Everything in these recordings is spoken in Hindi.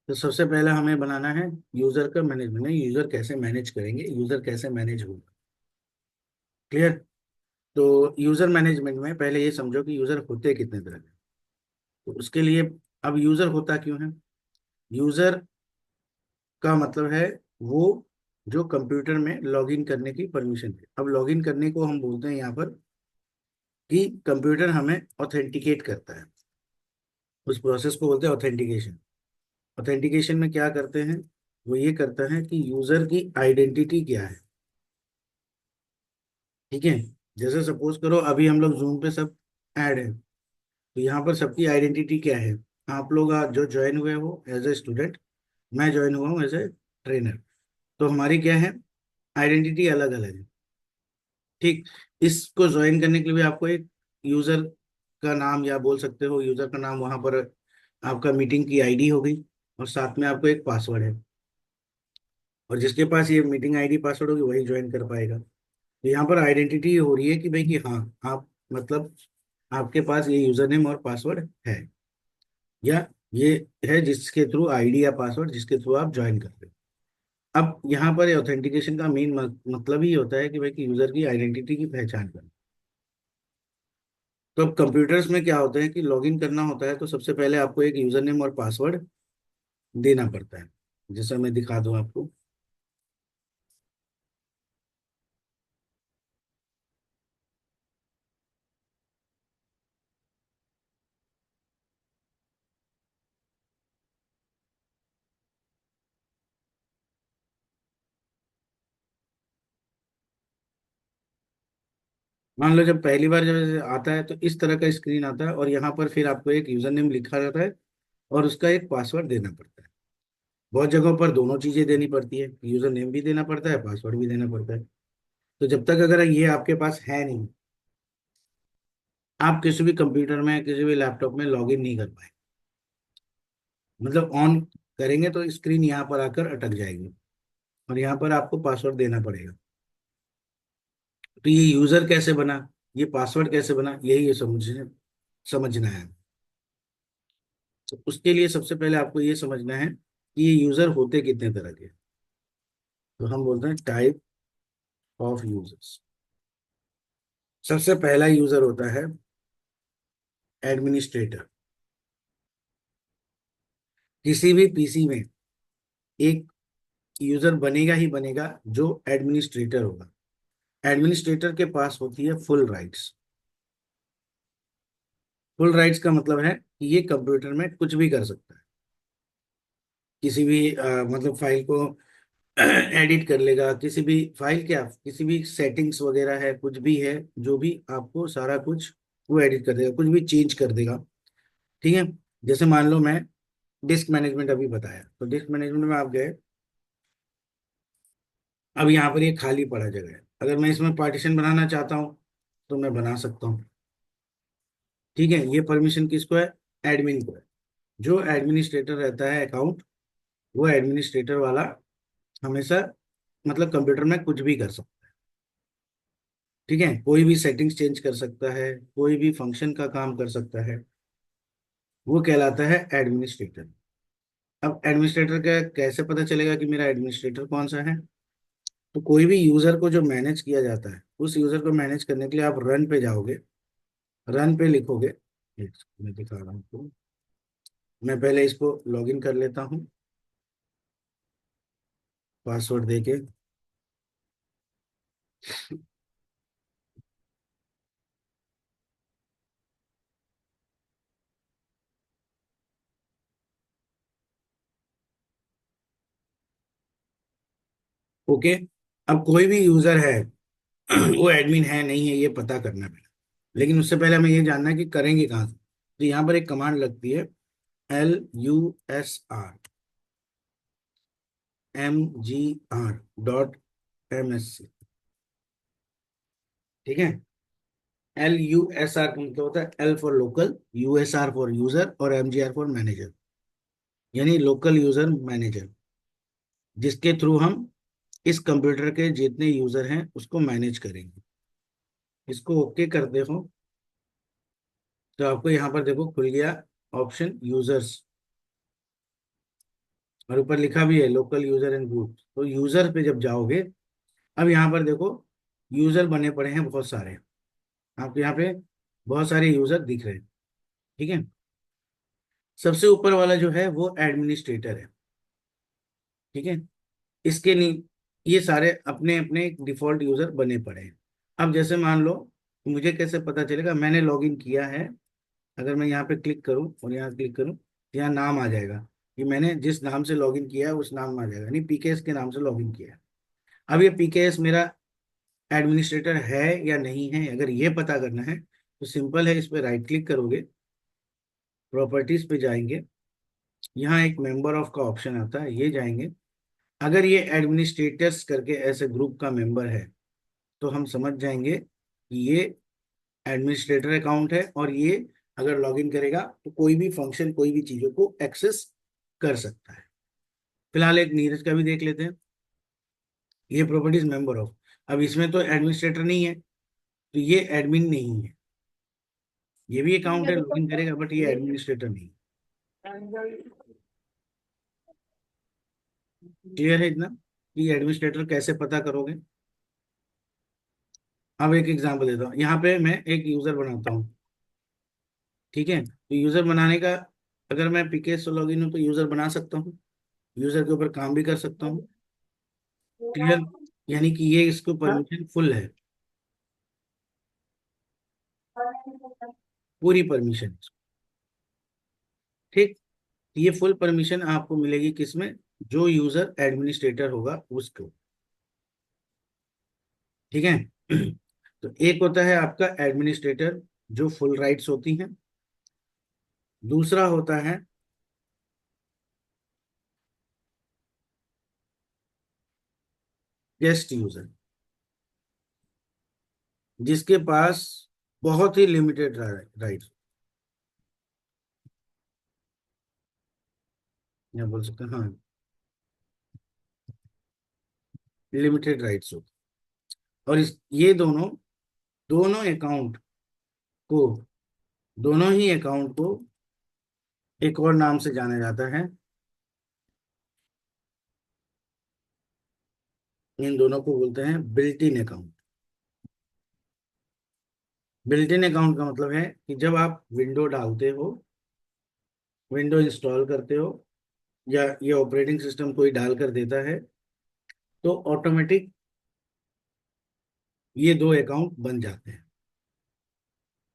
तो सबसे पहले हमें बनाना है यूजर का मैनेजमेंट, यूजर कैसे मैनेज करेंगे, यूजर कैसे मैनेज होगा। क्लियर। तो यूजर मैनेजमेंट में पहले ये समझो कि यूजर होते कितने तरह के। तो उसके लिए, अब यूजर होता क्यों है? यूजर का मतलब है वो जो कंप्यूटर में लॉगिन करने की परमिशन है। अब लॉगिन करने को हम बोलते हैं यहाँ पर कि कंप्यूटर हमें ऑथेंटिकेट करता है, उस प्रोसेस को बोलते हैं ऑथेंटिकेशन। ऑथेंटिकेशन में क्या करते हैं? वो ये करता है कि यूजर की आइडेंटिटी क्या है। ठीक है। जैसे सपोज करो अभी हम लोग जूम पे सब ऐड है, तो यहाँ पर सबकी आइडेंटिटी क्या है? आप लोग जो ज्वाइन हुए हो एज ए स्टूडेंट, मैं ज्वाइन हुआ हूँ एज ए ट्रेनर, तो हमारी क्या है? आइडेंटिटी अलग अलग है। ठीक। इसको ज्वाइन करने के लिए भी आपको एक यूजर का नाम, या बोल सकते हो यूजर का नाम, वहां पर आपका मीटिंग की आईडी हो गई, और साथ में आपको एक पासवर्ड है। और जिसके पास ये मीटिंग आईडी पासवर्ड होगी वही ज्वाइन कर पाएगा। तो यहाँ पर आइडेंटिटी हो रही है कि भाई कि हाँ, आप मतलब आपके पास ये यूजर नेम और पासवर्ड है, या ये है जिसके थ्रू आईडी या पासवर्ड जिसके थ्रू आप ज्वाइन करते हो। अब यहाँ पर ऑथेंटिकेशन का मेन मतलब ही होता है कि भाई कि यूजर की आइडेंटिटी की पहचान करना। तो अब कंप्यूटर्स में क्या होता है कि लॉगिन करना होता है, तो सबसे पहले आपको एक यूजर नेम और पासवर्ड देना पड़ता है। जैसा मैं दिखा दूं आपको। मान लो जब पहली बार जब आता है तो इस तरह का स्क्रीन आता है, और यहाँ पर फिर आपको एक यूजर नेम लिखा रहता है और उसका एक पासवर्ड देना पड़ता है। बहुत जगहों पर दोनों चीजें देनी पड़ती है, यूजर नेम भी देना पड़ता है, पासवर्ड भी देना पड़ता है। तो जब तक अगर ये आपके पास है नहीं, आप किसी भी कंप्यूटर में किसी भी लैपटॉप में लॉग इन नहीं कर पाए। मतलब ऑन करेंगे तो स्क्रीन यहाँ पर आकर अटक जाएगी, और यहाँ पर आपको पासवर्ड देना पड़ेगा। तो ये यूजर कैसे बना, ये पासवर्ड कैसे बना, यही ये समझना है। तो उसके लिए सबसे पहले आपको ये समझना है कि ये यूजर होते कितने तरह के। तो हम बोलते हैं टाइप ऑफ यूजर्स। सबसे पहला यूजर होता है एडमिनिस्ट्रेटर। किसी भी पीसी में एक यूजर बनेगा ही बनेगा जो एडमिनिस्ट्रेटर होगा। एडमिनिस्ट्रेटर के पास होती है फुल राइट्स। फुल राइट्स का मतलब है कि ये कंप्यूटर में कुछ भी कर सकता है। किसी भी मतलब फाइल को एडिट कर लेगा, किसी भी फाइल, क्या किसी भी सेटिंग्स वगैरह है, कुछ भी है, जो भी आपको सारा कुछ वो एडिट कर देगा, कुछ भी चेंज कर देगा। ठीक है। जैसे मान लो मैं डिस्क मैनेजमेंट अभी बताया, तो डिस्क मैनेजमेंट में आप गए, अब यहाँ पर ये खाली पड़ा जगह है, अगर मैं इसमें पार्टीशन बनाना चाहता हूँ तो मैं बना सकता हूँ। ठीक है। ये परमिशन किसको है? एडमिन को है। जो एडमिनिस्ट्रेटर रहता है अकाउंट, वो एडमिनिस्ट्रेटर वाला हमेशा मतलब कंप्यूटर में कुछ भी कर सकता है। ठीक है। कोई भी सेटिंग्स चेंज कर सकता है, कोई भी फंक्शन का काम कर सकता है, वो कहलाता है एडमिनिस्ट्रेटर। अब एडमिनिस्ट्रेटर का कैसे पता चलेगा कि मेरा एडमिनिस्ट्रेटर कौन सा है? तो कोई भी यूजर को जो मैनेज किया जाता है, उस यूजर को मैनेज करने के लिए आप रन पे जाओगे, रन पे लिखोगे। एक सेकंड, मैं दिखा रहा हूँ आपको। मैं पहले इसको लॉगिन कर लेता हूँ पासवर्ड देके। ओके। अब कोई भी यूजर है वो एडमिन है नहीं है ये पता करना है पहले। लेकिन उससे पहले हमें ये जानना है कि करेंगे कहाँ से। तो यहाँ पर एक कमांड लगती है, LUSR MGR.MSC। ठीक है। LUSR का मतलब होता है L for local, USR for user, और MGR फॉर मैनेजर, यानी लोकल यूजर मैनेजर, जिसके थ्रू हम इस कंप्यूटर के जितने यूजर हैं उसको मैनेज करेंगे। इसको ओके करते हो तो आपको यहाँ पर देखो खुल गया ऑप्शन यूजर्स। और ऊपर लिखा भी है लोकल यूजर एंड ग्रुप। तो यूजर पे जब जाओगे, अब यहाँ पर देखो यूजर बने पड़े हैं बहुत सारे, आपको यहाँ पे बहुत सारे यूजर दिख रहे हैं। ठीक है, सबसे ऊपर वाला जो है वो एडमिनिस्ट्रेटर है। ठीक है, इसके नहीं, ये सारे अपने अपने डिफॉल्ट यूजर बने पड़े हैं। अब जैसे मान लो, मुझे कैसे पता चलेगा मैंने लॉगिन किया है? अगर मैं यहाँ पे क्लिक करूँ और यहाँ क्लिक करूँ तो यहाँ नाम आ जाएगा कि मैंने जिस नाम से लॉगिन किया है उस नाम में आ जाएगा, नहीं पीकेएस के नाम से लॉगिन किया है। अब ये पीकेएस मेरा एडमिनिस्ट्रेटर है या नहीं है, अगर ये पता करना है तो सिंपल है, इस पे राइट क्लिक करोगे, प्रॉपर्टीज पे जाएंगे, यहाँ एक मेंबर ऑफ का ऑप्शन आता है, ये जाएंगे। अगर ये एडमिनिस्ट्रेटर्स करके ऐसे ग्रुप का मेंबर है तो हम समझ जाएंगे कि ये एडमिनिस्ट्रेटर अकाउंट है, और ये अगर लॉगिन करेगा तो कोई भी फंक्शन कोई भी चीजों को एक्सेस कर सकता है। फिलहाल एक नीरज का भी देख लेते हैं, ये प्रॉपर्टीज मेंबर ऑफ। अब इसमें तो एडमिनिस्ट्रेटर नहीं है, तो ये एडमिन नहीं है, ये भी अकाउंट है लॉगिन करेगा बट ये एडमिनिस्ट्रेटर नहीं। क्लियर है इतना कि एडमिनिस्ट्रेटर कैसे पता करोगे? अब एक एग्जांपल देता हूँ, यहाँ पे मैं एक यूजर बनाता हूँ। ठीक है, तो यूजर बनाने का, अगर मैं पीके से लॉगिन हूँ तो यूजर बना सकता हूँ, यूजर के ऊपर काम भी कर सकता हूँ। क्लियर, यानी कि ये इसको परमिशन फुल है, पूरी परमिशन। ठीक, ये फुल परमिशन आपको मिलेगी किसमें? जो यूजर एडमिनिस्ट्रेटर होगा उसको। ठीक है तो एक होता है आपका एडमिनिस्ट्रेटर जो फुल राइट्स होती हैं, दूसरा होता है गेस्ट यूजर, जिसके पास बहुत ही लिमिटेड राइट्स, या बोल सकते हैं हाँ, लिमिटेड राइट्स होते हैं। और इस ये दोनों दोनों अकाउंट को दोनों ही अकाउंट को एक और नाम से जाना जाता है, इन दोनों को बोलते हैं built in account. Built in account का मतलब है कि जब आप विंडो डालते हो, विंडो इंस्टॉल करते हो, या ये ऑपरेटिंग सिस्टम कोई डाल कर देता है, तो ऑटोमेटिक ये दो अकाउंट बन जाते हैं,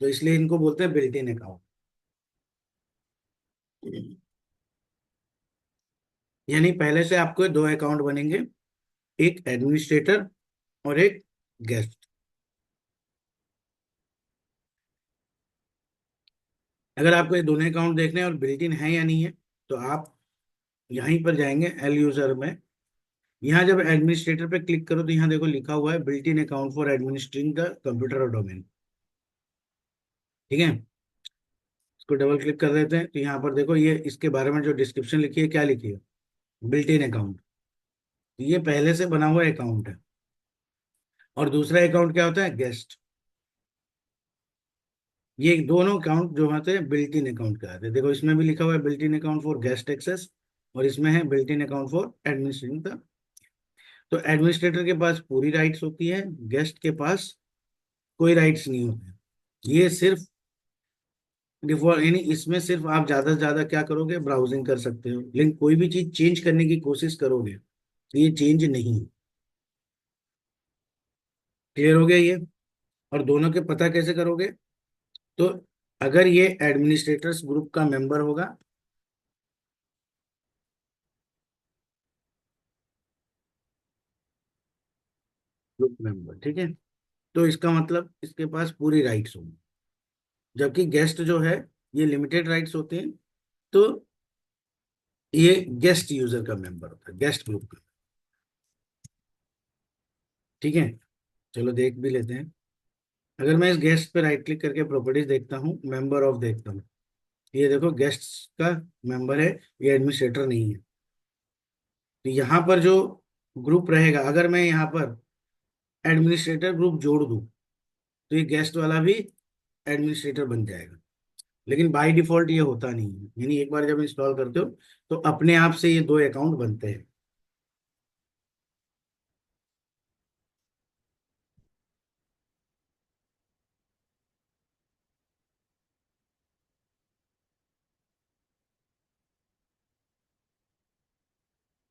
तो इसलिए इनको बोलते हैं बिल्ट इन अकाउंट। यानी पहले से आपको दो अकाउंट बनेंगे, एक एडमिनिस्ट्रेटर और एक गेस्ट। अगर आपको ये दोनों अकाउंट देखने हैं और बिल्ट इन है या नहीं है, तो आप यहीं पर जाएंगे एल यूजर में, यहाँ जब एडमिनिस्ट्रेटर पे क्लिक करो तो यहाँ देखो लिखा हुआ है built in account for administrating the computer और डोमेन। ठीक है, इसको डबल क्लिक कर देते हैं तो यहाँ पर देखो ये इसके बारे में जो डिस्क्रिप्शन लिखी है, क्या लिखी है? बिल्ट इन अकाउंट, ये पहले से बना हुआ अकाउंट है। और दूसरा अकाउंट क्या होता है? गेस्ट। ये दोनों अकाउंट जो होते हैं बिल्ट इन अकाउंट कहलाते हैं। देखो इसमें भी लिखा हुआ है built in account for guest access, और इसमें है built in account for administrating the. तो एडमिनिस्ट्रेटर के पास पूरी राइट्स होती है, गेस्ट के पास कोई राइट्स नहीं होते। ये सिर्फ डिफॉल्ट, यानी इसमें सिर्फ आप ज्यादा से ज्यादा क्या करोगे? ब्राउजिंग कर सकते हो, लेकिन कोई भी चीज चेंज करने की कोशिश करोगे तो ये चेंज नहीं। क्लियर हो गया ये? और दोनों के पता कैसे करोगे? तो अगर ये एडमिनिस्ट्रेटर्स ग्रुप का मेंबर होगा, ग्रुप मेंबर, ठीक है, तो इसका मतलब इसके पास पूरी राइट्स होंगी। जबकि गेस्ट जो है, ये लिमिटेड राइट्स होते हैं, तो ये गेस्ट यूजर का मेंबर होता है, गेस्ट ग्रुप का। ठीक है, चलो देख भी लेते हैं। अगर मैं इस गेस्ट पे राइट क्लिक करके प्रॉपर्टीज देखता हूँ, मेंबर ऑफ देखता हूँ, ये देखो गेस्ट का मेंबर है, ये एडमिनिस्ट्रेटर नहीं है। तो यहाँ पर जो ग्रुप रहेगा, अगर मैं यहाँ पर एडमिनिस्ट्रेटर ग्रुप जोड़ दूं तो ये गेस्ट वाला भी एडमिनिस्ट्रेटर बन जाएगा। लेकिन बाय डिफॉल्ट ये होता नहीं है, यानी एक बार जब इंस्टॉल करते हो तो अपने आप से ये दो अकाउंट बनते हैं।